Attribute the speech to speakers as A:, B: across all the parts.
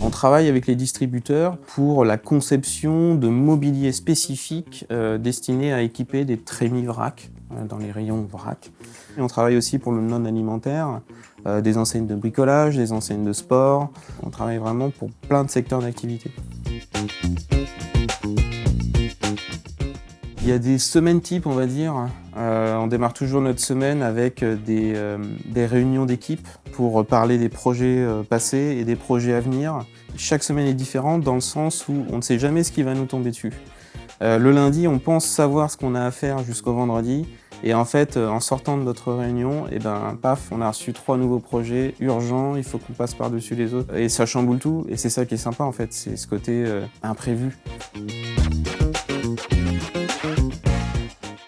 A: On travaille avec les distributeurs pour la conception de mobilier spécifique destiné à équiper des trémies vrac, dans les rayons vrac. Et on travaille aussi pour le non-alimentaire, des enseignes de bricolage, des enseignes de sport. On travaille vraiment pour plein de secteurs d'activité. Il y a des semaines types, on va dire. On démarre toujours notre semaine avec des réunions d'équipe pour parler des projets passés et des projets à venir. Chaque semaine est différente dans le sens où on ne sait jamais ce qui va nous tomber dessus. Le lundi, on pense savoir ce qu'on a à faire jusqu'au vendredi. Et en fait, en sortant de notre réunion, paf, on a reçu 3 nouveaux projets urgents, il faut qu'on passe par-dessus les autres. Et ça chamboule tout, et c'est ça qui est sympa en fait, c'est ce côté imprévu.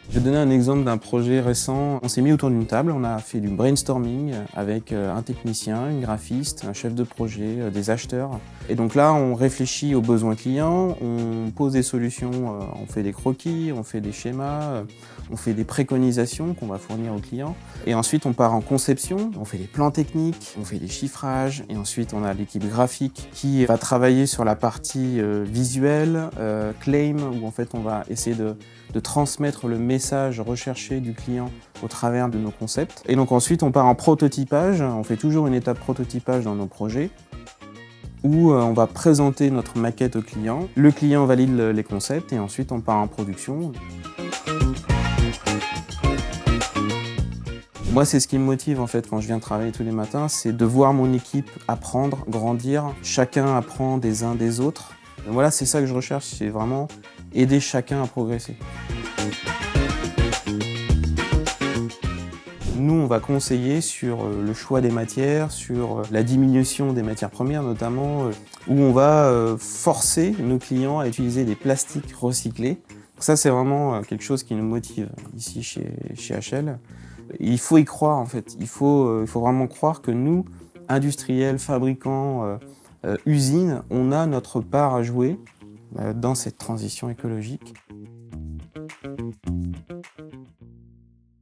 A: Je vais donner un exemple d'un projet récent. On s'est mis autour d'une table, on a fait du brainstorming avec un technicien, une graphiste, un chef de projet, des acheteurs. Et donc là, on réfléchit aux besoins clients, on pose des solutions, on fait des croquis, on fait des schémas, on fait des préconisations qu'on va fournir aux clients. Et ensuite, on part en conception, on fait des plans techniques, on fait des chiffrages. Et ensuite, on a l'équipe graphique qui va travailler sur la partie visuelle, claim, où en fait, on va essayer de transmettre le message recherché du client au travers de nos concepts. Et donc ensuite, on part en prototypage. On fait toujours une étape prototypage dans nos projets où on va présenter notre maquette au client. Le client valide les concepts et ensuite, on part en production. Moi, c'est ce qui me motive en fait quand je viens travailler tous les matins, c'est de voir mon équipe apprendre, grandir. Chacun apprend des uns des autres. Et voilà, c'est ça que je recherche, c'est vraiment aider chacun à progresser. Nous, on va conseiller sur le choix des matières, sur la diminution des matières premières notamment, où on va forcer nos clients à utiliser des plastiques recyclés. Ça, c'est vraiment quelque chose qui nous motive ici chez HL. Il faut y croire en fait, il faut vraiment croire que nous, industriels, fabricants, usines, on a notre part à jouer dans cette transition écologique.